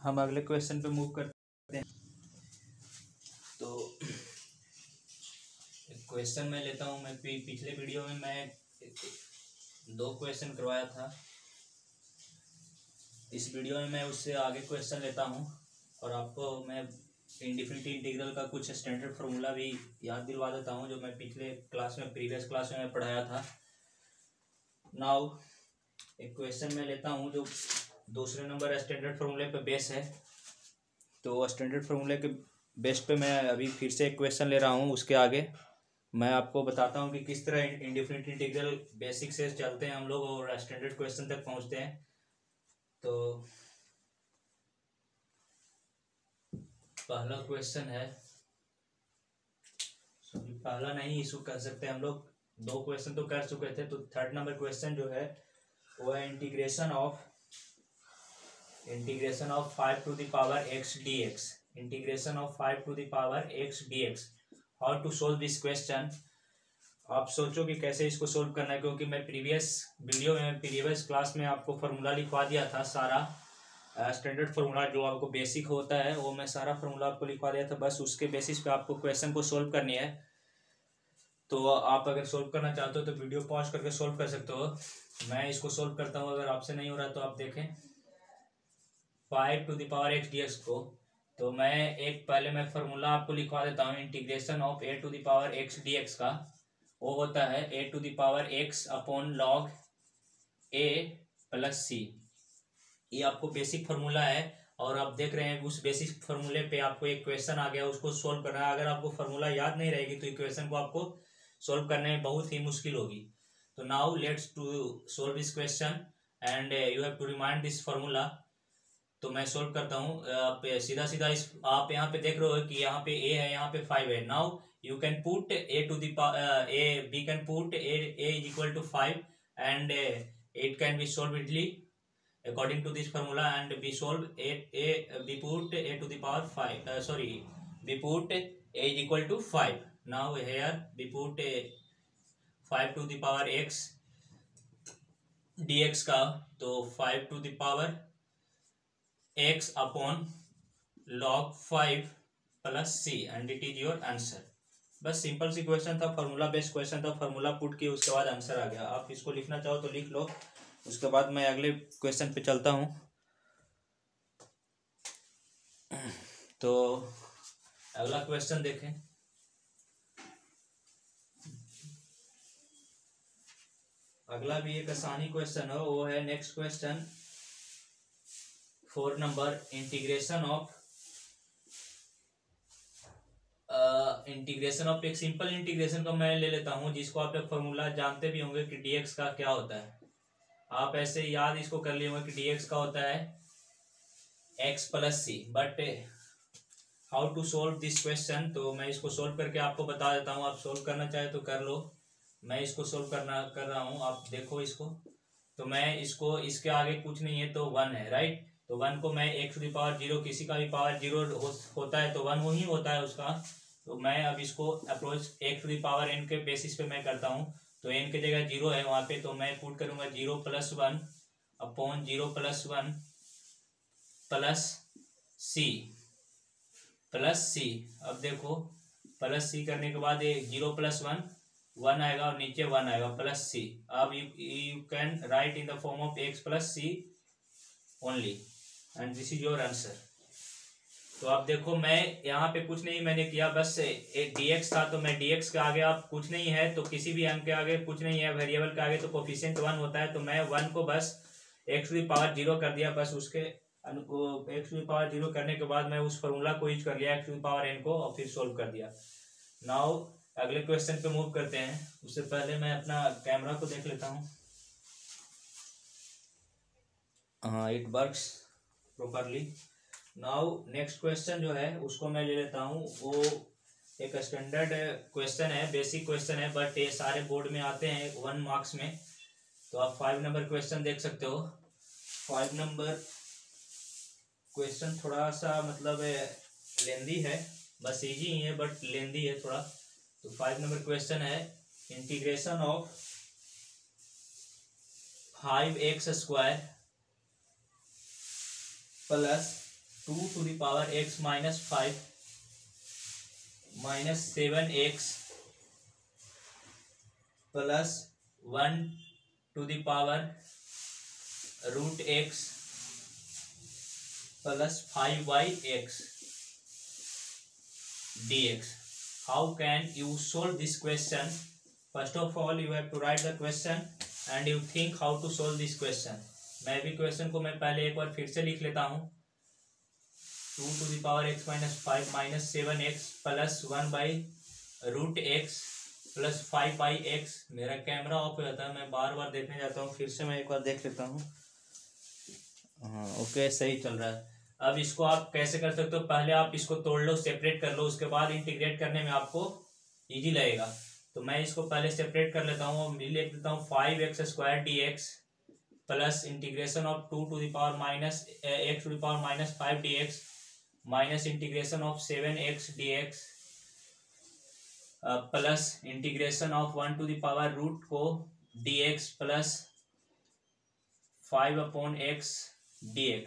हम अगले क्वेश्चन पे मूव करते हैं। तो क्वेश्चन मैं लेता हूँ। मैं पिछले वीडियो में मैं 2 क्वेश्चन करवाया था। इस वीडियो में मैं उससे आगे क्वेश्चन लेता हूँ और आपको मैं इंडेफिनिट इंटीग्रल का कुछ स्टैंडर्ड फार्मूला भी याद दिलवा देता हूँ, जो मैं पिछले क्लास में प्रीवियस क्लास में मैं पढ़ाया था। नाउ एक क्वेश्चन मैं लेता हूँ जो दूसरे नंबर स्टैंडर्ड फार्मूले पे बेस है। तो स्टैंडर्ड फार्मूले के बेस पे मैं अभी फिर से एक क्वेश्चन ले रहा हूँ। उसके आगे मैं आपको बताता हूँ कि किस तरह इंडेफिनिट इंटीग्रल बेसिक से चलते हैं हम लोग और स्टैंडर्ड क्वेश्चन तक पहुँचते हैं। तो पहला क्वेश्चन है, पहला नहीं इशू कर सकते हम लोग, 2 क्वेश्चन तो कर चुके थे। तो थर्ड नंबर क्वेश्चन जो है वो है integration of 5 to the power x dx। Integration of 5 to the power x dx। How to solve this question. आप सोचो कि कैसे इसको सोल्व करना है, क्योंकि मैं प्रीवियस क्लास में आपको फार्मूला लिखवा दिया था सारा स्टैंडर्ड फार्मूला जो आपको बेसिक होता है, वो मैं सारा फार्मूला आपको लिखवा दिया था। बस उसके बेसिस पे आपको क्वेश्चन को सोल्व करनी है। तो आप अगर सोल्व करना चाहते हो तो वीडियो पॉज करके सोल्व कर सकते हो। मैं इसको सोल्व करता हूँ, अगर आपसे नहीं हो रहा तो आप देखें 5 to the power x dx को। तो पहले मैं फार्मूला आपको लिखवा देता हूँ integration of a to the power x dx का। वो होता है a to the power x upon log a plus c। ये आपको बेसिक फार्मूला है और आप देख रहे हैं उस बेसिक फार्मूले पे आपको एक क्वेश्चन आ गया, उसको सोल्व करना है। अगर आपको फार्मूला याद नहीं रहेगी तो इक्वेशन को आपको सोल्व करने में बहुत ही मुश्किल होगी। तो now let's to solve this question and you have to remind this formula. तो मैं सोल्व करता हूँ। आप सीधा सीधा आप यहाँ पे देख रहे हो कि यहाँ पे a है, यहाँ पे 5 है। Now you can put a to the we can put a is equal to 5 and it can be solve easily according to this formula, and we solve we put a to the power 5 we put a is equal to 5. Now here we put a 5 to the power x dx का, तो 5 to the power x upon log 5 plus c and it is your answer। बस simple सी question था, formula based question था। Formula put किए उसके बाद answer आ गया। आप इसको लिखना चाहो तो लिख लो, उसके बाद मैं अगले क्वेश्चन पे चलता हूँ। तो अगला क्वेश्चन देखें। अगला भी एक आसानी क्वेश्चन है, वो है next question 4 number integration of एक सिंपल इंटीग्रेशन का मैं ले लेता हूं, जिसको आप एक फॉर्मूला जानते भी होंगे कि dx का क्या होता है। आप ऐसे याद इसको कर लिए होंगे कि dx का होता है x plus C. But how to solve this question, तो मैं इसको सोल्व करके आपको बता देता हूँ। आप सोल्व करना चाहे तो कर लो, मैं इसको सोल्व कर रहा हूँ। आप देखो इसको। तो मैं इसको, इसके आगे कुछ नहीं है तो 1 है, राइट। तो 1 को मैं x टू द पावर 0, किसी का भी पावर 0 होता है तो 1 वही होता है उसका। तो मैं अब इसको approach x to the power n के बेसिस पे मैं करता हूँ। तो n की जगह 0 है वहाँ पे, तो मैं पुट करूँगा 0 plus 1 upon 0 plus 1 plus C. अब देखो प्लस सी करने के बाद ये 0 प्लस 1 आएगा और नीचे 1 आएगा प्लस सी। अब you can write in the form of x plus C only and this is your answer. तो आप देखो मैं यहाँ पे कुछ नहीं मैंने किया, बस एक dx था तो मैं dx के आगे, आप कुछ नहीं है तो किसी भी अंक के आगे कुछ नहीं है, वेरिएबल के आगे तो कोफिशिएंट 1 होता है। तो मैं 1 को बस x टू द पावर 0 कर दिया। बस उसके x टू द पावर 0 करने के बाद मैं उस फॉर्मूला को यूज कर लिया x to the power n को और फिर सोल्व कर दिया। नाउ अगले क्वेश्चन पे मूव करते हैं। उससे पहले मैं अपना कैमरा को देख लेता हूँ। हाँ, it works properly. Now next question जो है उसको मैं ले लेता हूँ। वो एक स्टैंडर्ड क्वेश्चन है, बेसिक क्वेश्चन है, बट ये सारे बोर्ड में आते हैं 1 मार्क्स में। तो आप 5 नंबर क्वेश्चन देख सकते हो। 5 नंबर क्वेश्चन थोड़ा सा मतलब लेंदी है, बस इजी ही है बट लेंदी है थोड़ा। तो 5 नंबर क्वेश्चन है integration of 5x square plus 2 to the power x minus 5 minus 7x plus 1 to the power root x plus 5y(x) dx. How can you solve this question? First of all, you have to write the question and you think how to solve this question. मैं भी question को मैं पहले एक बार फिर से लिख लेता हूँ. 2 to the power x minus 5 minus 7x plus 1 by root x plus 5 by x. मेरा कैमरा ऑफ हो जाता है, मैं बार बार देखने जाता हूँ, फिर से मैं एक बार देख लेता हूँ. हाँ ओके, सही चल रहा है. अब इसको आप कैसे कर सकते हो? पहले आप इसको तोड़ लो, सेपरेट कर लो, उसके बाद इंटीग्रेट करने में आपको इजी लगेगा. तो मैं इसको पहले सेपरेट कर लेता हूँ. लिख देता हूँ 5x² dx plus integration of 2 to the power minus x to the power minus 5 dx minus integration of 7x dx plus integration of 1 to the power root को dx प्लस 5/x dx.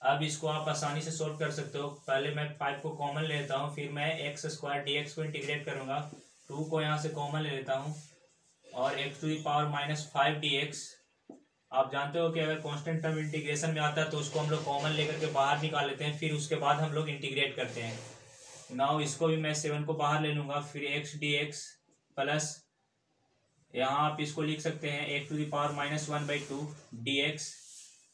अब इसको आप आसानी से solve कर सकते हो. पहले मैं 5 को कॉमन ले लेता हूँ, फिर मैं x² dx को इंटीग्रेट करूँगा. 2 को यहाँ से कॉमन ले लेता हूँ और x to the power minus 5 dx. आप जानते हो कि अगर कांस्टेंट टर्म इंटीग्रेशन में आता है तो उसको हम लोग कॉमन लेकर के बाहर निकाल लेते हैं, फिर उसके बाद हम लोग इंटीग्रेट करते हैं. नाउ इसको भी मैं 7 को बाहर ले लूँगा, फिर x dx प्लस यहाँ आप इसको लिख सकते हैं x to the power minus 1/2 dx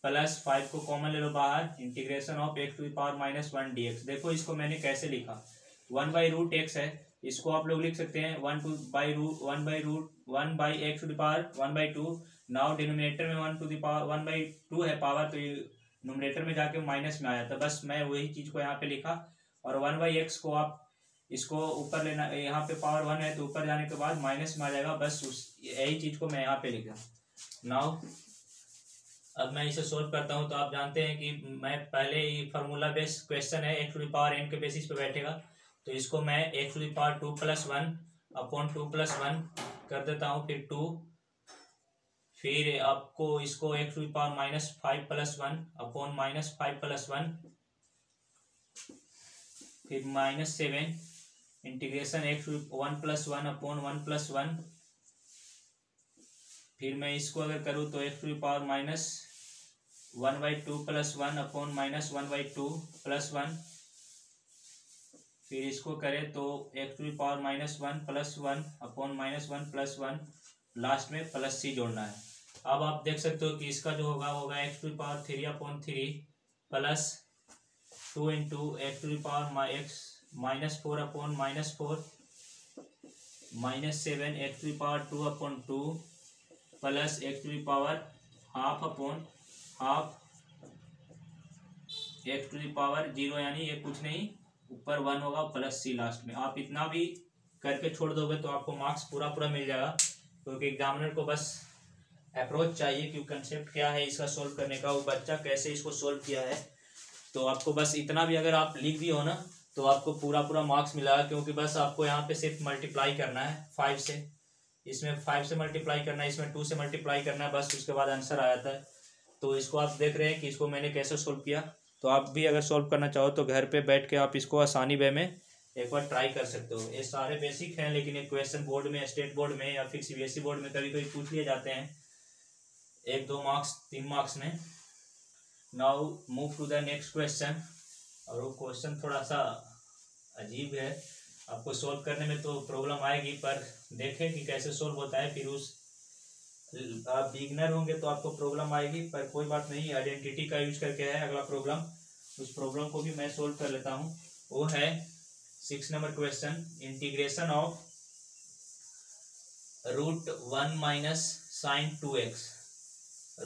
plus 5 को कॉमन ले लो बाहर, integration of x to the power minus 1 dx. देखो इसको मैंने कैसे लिखा, 1/√x है, इसको आप लोग लिख सकते हैं 1/x to the power 1/2. Now denominator में 1 to the power 1/2 है पावर, तो ये नोमिनेटर में जाके माइनस में आया था. बस मैं वही चीज को यहाँ पे लिखा. और 1/x को आप इसको ऊपर लेना, यहाँ पे पावर 1 है तो ऊपर जाने के बाद माइनस में आ जाएगा. बस यही चीज को मैं यहाँ पे लिखा. नाउ अब मैं इसे सोल्व करता हूँ. तो आप जानते हैं कि मैं पहले ये फार्मूला बेस्ड क्वेश्चन है, x to the power n के बेसिस पे बैठेगा. तो इसको मैं x to the power 2 + 1 upon 2 + 1 कर देता हूँ, फिर 2, फिर आपको इसको x to the power minus 5 + 1 upon -5 + 1, फिर -7 इंटीग्रेशन x to 1 + 1 अपॉन 1 + 1. फिर मैं इसको अगर करूँ तो x to the power -1/2 + 1 upon -1/2 + 1. फिर इसको करें तो x to the power -1 + 1 upon -1 + 1. Last में +c जोड़ना है. अब आप देख सकते हो कि इसका जो होगा x to the power 3/3 plus 2 into x to the power x -4 upon -4 -7 x to the power 2/2 plus x to the power ½ upon ½ x to the power 0, यानी ये कुछ नहीं, ऊपर 1 होगा प्लस c लास्ट में. आप इतना भी करके छोड़ दोगे तो आपको मार्क्स पूरा मिल जाएगा, क्योंकि एग्जामिनर को बस अप्रोच चाहिए कि कंसेप्ट क्या है इसका सोल्व करने का, वो बच्चा कैसे इसको सोल्व किया है. तो आपको बस इतना भी अगर आप लिख दिए हो ना तो आपको पूरा मार्क्स मिला, क्योंकि बस आपको यहाँ पे सिर्फ मल्टीप्लाई करना है 5 से, इसमें 5 से मल्टीप्लाई करना है, इसमें 2 से मल्टीप्लाई करना है, बस उसके बाद आंसर आ जाता है. तो इसको आप देख रहे हैं कि इसको मैंने कैसे सोल्व किया. तो आप भी अगर सोल्व करना चाहो तो घर पे बैठ के आप इसको आसानी वे में एक बार ट्राई कर सकते हो. ये सारे बेसिक हैं, लेकिन ये क्वेश्चन बोर्ड में, स्टेट बोर्ड में या फिर CBSE बोर्ड में कभी पूछ लिए जाते हैं 1-2 मार्क्स 3 मार्क्स में. Now move to the next question. और वो क्वेश्चन थोड़ा सा अजीब है, आपको सोल्व करने में तो प्रॉब्लम आएगी, पर देखें कि कैसे सोल्व होता है. फिर आप बिगिनर होंगे तो आपको प्रॉब्लम आएगी, पर कोई बात नहीं, आइडेंटिटी का यूज करके है अगला प्रॉब्लम. उस प्रॉब्लम को भी मैं सोल्व कर लेता हूँ. वो है 6 number question, integration of √1 - sin 2x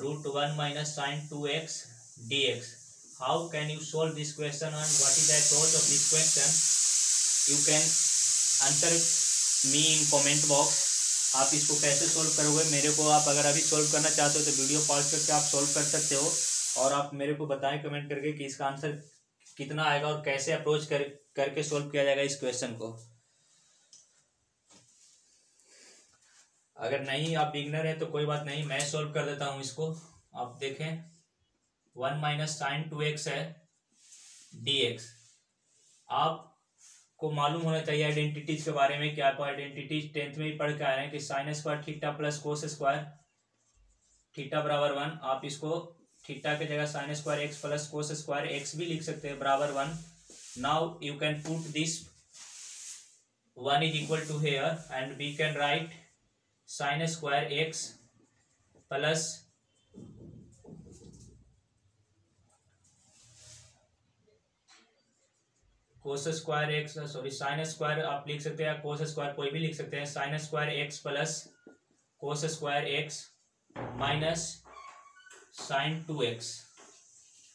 √1 - sin 2x dx. How can you solve this question and what is the approach of this question? You can answer me in comment box. आप इसको कैसे solve करोगे मेरे को, आप अगर अभी solve करना चाहते हो तो वीडियो पॉज करके आप सोल्व कर सकते हो, और आप मेरे को बताएं कमेंट करके कि इसका आंसर कितना आएगा और कैसे अप्रोच करके सोल्व किया जाएगा इस क्वेश्चन को. अगर नहीं आप बिगनर है तो कोई बात नहीं, मैं सोल्व कर देता हूँ इसको. आप देखें 1 - sin 2x है, डी एक्स। आपको मालूम होना चाहिए आइडेंटिटीज के बारे में कि आपको आइडेंटिटीज 10th में ही पढ़ के आए हैं कि sign square theta plus cos square theta बराबर 1। आप इसको थीटा की जगह sine square x plus cos square x भी लिख सकते हैं बराबर 1। Now you can put this 1 is equal to here and we can write sin square x plus cos square x, sorry sin square आप लिख सकते हैं, cos स्क्वायर कोई भी लिख सकते हैं। sin square x plus cos square x minus sin 2x,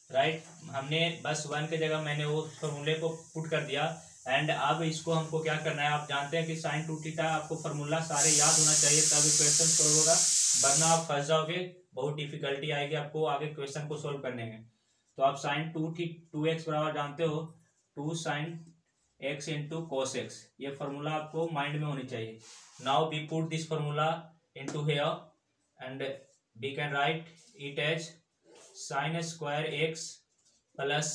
right. हमने बस 1 की जगह मैंने वो फॉर्मूले को पुट कर दिया। एंड अब इसको हमको क्या करना है, आप जानते हैं कि साइन 2 थीटा आपको फार्मूला सारे याद होना चाहिए तब क्वेश्चन सोल्व होगा, वरना आप फंस जाओगे, बहुत डिफिकल्टी आएगी आपको आगे क्वेश्चन को सोल्व करने में। तो आप साइन 2x बराबर जानते हो 2 sin x into cos x, ये फार्मूला आपको माइंड में होनी चाहिए। Now we put this formula into here and we can write it as sine square x plus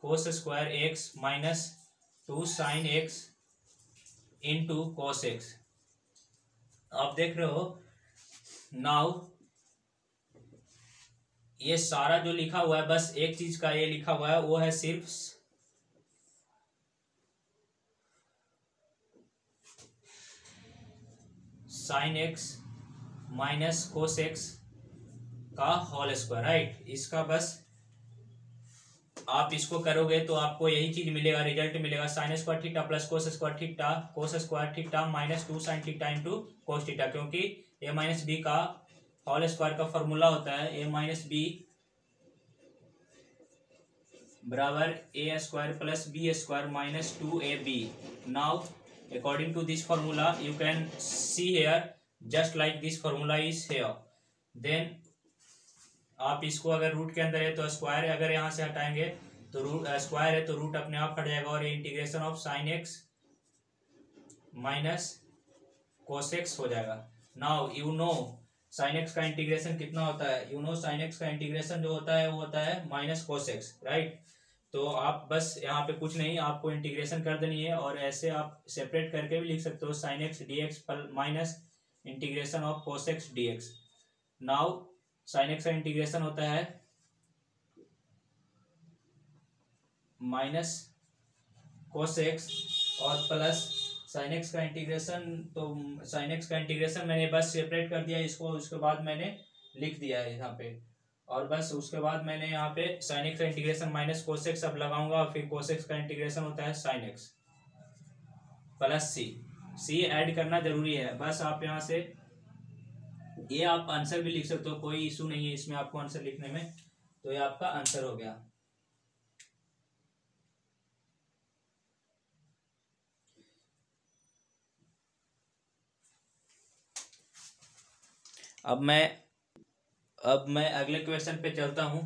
cos square x minus 2 sin x into cos x. आप देख रहे हो now ये सारा जो लिखा हुआ है बस एक चीज का ये लिखा हुआ है, वो है सिर्फ sine x minus cos x का होल स्क्वायर, राइट। इसका बस आप इसको करोगे तो आपको यही चीज मिलेगा, रिजल्ट मिलेगा sine square theta plus cos square theta minus 2 sin theta into cos theta, क्योंकि ए माइनस बी का होल स्क्वायर का फॉर्मूला होता है ए माइनस बी बराबर A square plus B square minus 2ab। Now according to this formula you can see here just like this formula is here. Then आप इसको अगर root के अंदर है तो स्क्वायर है, अगर यहाँ से हटाएंगे तो रूट स्क्वायर है तो रूट अपने आप हट जाएगा और ये integration of sine x minus cos x हो जाएगा। Now you know sine x का इंटीग्रेशन कितना होता है, यू नो साइन एक्स का इंटीग्रेशन जो होता है वो होता है माइनस कोस एक्स, राइट। तो आप बस यहाँ पे कुछ नहीं, आपको इंटीग्रेशन कर देनी है और ऐसे आप सेपरेट करके भी लिख सकते हो sine x D x minus integration of cos x D x. Now sine x का इंटीग्रेशन होता है माइनस कोस एक्स और प्लस साइन एक्स का इंटीग्रेशन, तो साइन एक्स का इंटीग्रेशन मैंने बस सेपरेट कर दिया इसको, उसके बाद मैंने लिख दिया है यहाँ पे, और बस उसके बाद मैंने यहाँ पे साइन एक्स का इंटीग्रेशन माइनस कोस एक्स अब लगाऊंगा, फिर कोस एक्स का इंटीग्रेशन होता है साइन एक्स प्लस सी ऐड करना जरूरी है। बस आप यहाँ से ये आप आंसर भी लिख सकते हो, कोई इशू नहीं है इसमें आपको आंसर लिखने में। तो ये आपका आंसर हो गया। अब मैं अगले क्वेश्चन पे चलता हूँ।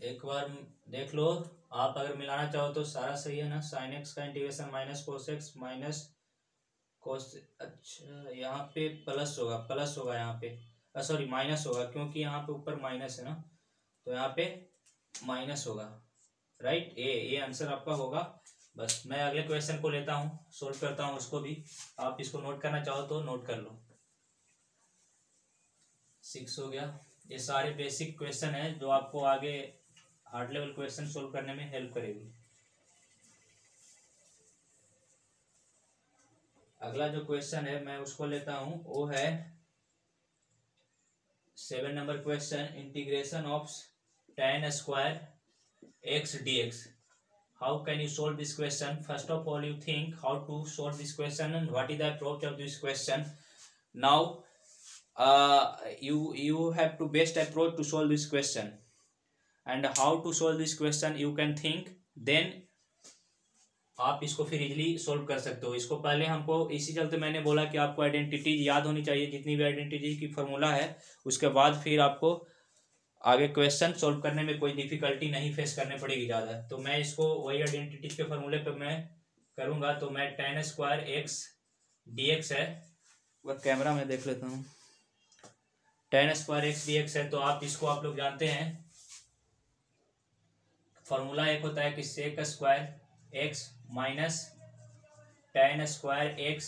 एक बार देख लो, आप अगर मिलाना चाहो तो सारा सही है ना। साइन एक्स का integration minus cos x minus cos, अच्छा यहाँ पे प्लस होगा यहाँ पे, सॉरी माइनस होगा क्योंकि यहाँ पे ऊपर माइनस है ना, तो यहाँ पे माइनस होगा, राइट। ये आंसर आपका होगा। बस मैं अगले क्वेश्चन को लेता हूँ, सोल्व करता हूँ उसको भी। आप इसको नोट करना चाहो तो नोट कर लो। 6 हो गया। ये सारे बेसिक क्वेश्चन है जो आपको आगे हार्ड लेवल क्वेश्चन सोल्व करने में हेल्प करेगी। अगला जो क्वेश्चन है मैं उसको लेता हूँ, वो है 7 number question, integration of tan square x dx। How can you solve this question? First of all, you think how to solve this question and what is the approach of this question. Now, you have to best approach to solve this question, and how to solve this question you can think, then आप इसको फिर easily solve कर सकते हो। इसको पहले हमको इसी चलते मैंने बोला कि आपको आइडेंटिटी याद होनी चाहिए, जितनी भी आइडेंटिटी की फॉर्मूला है, उसके बाद फिर आपको आगे क्वेश्चन सोल्व करने में कोई डिफिकल्टी नहीं फेस करने पड़ेगी ज़्यादा। तो मैं इसको वही आइडेंटिटी के फॉर्मूले पे मैं करूँगा। तो मैं tan square x D x है, वह कैमरा में देख लेता हूँ। tan square x D x है, तो आप इसको आप लोग जानते हैं फॉर्मूला एक होता है कि sec square x minus tan square x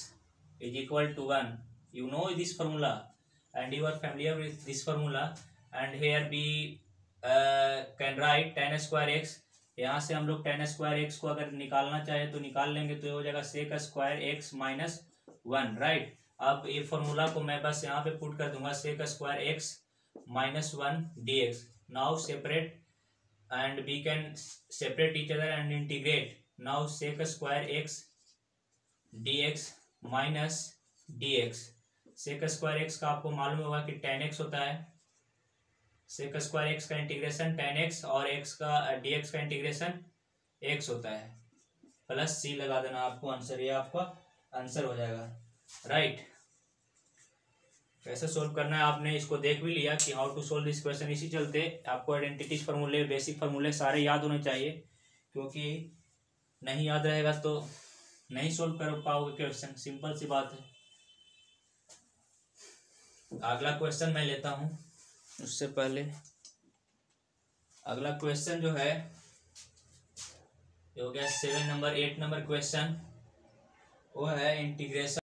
is equal to 1. You know this formula and you are familiar with this formula, and here we can write tan square x. यहाँ से हम लोग tan स्क्वायर एक्स को अगर निकालना चाहे तो निकाल लेंगे, तो ये हो जाएगा sec square x minus 1, right. अब ये फॉर्मूला को मैं बस यहाँ पे पुट कर दूंगा, sec square x minus 1 dx. Now separate and we can separate each other and integrate. Now sec square x dx minus dx. sec square x का आपको मालूम होगा कि tan x होता है. sec square x का इंटीग्रेशन tan x और x का dx का इंटीग्रेशन x होता है. प्लस c लगा देना आपको आंसर, ये आपका आंसर हो जाएगा, राइट. कैसे सोल्व करना है आपने इसको देख भी लिया कि how to solve this question. इसी चलते आपको आइडेंटिटीज फार्मूले, बेसिक फार्मूले सारे याद होने चाहिए, क्योंकि नहीं याद रहेगा तो नहीं सोल्व कर पाओगे क्वेश्चन. सिंपल सी बात है. अगला क्वेश्चन मैं लेता हूं. उससे पहले अगला क्वेश्चन जो है ये हो गया 8 नंबर क्वेश्चन. वो है इंटीग्रेशन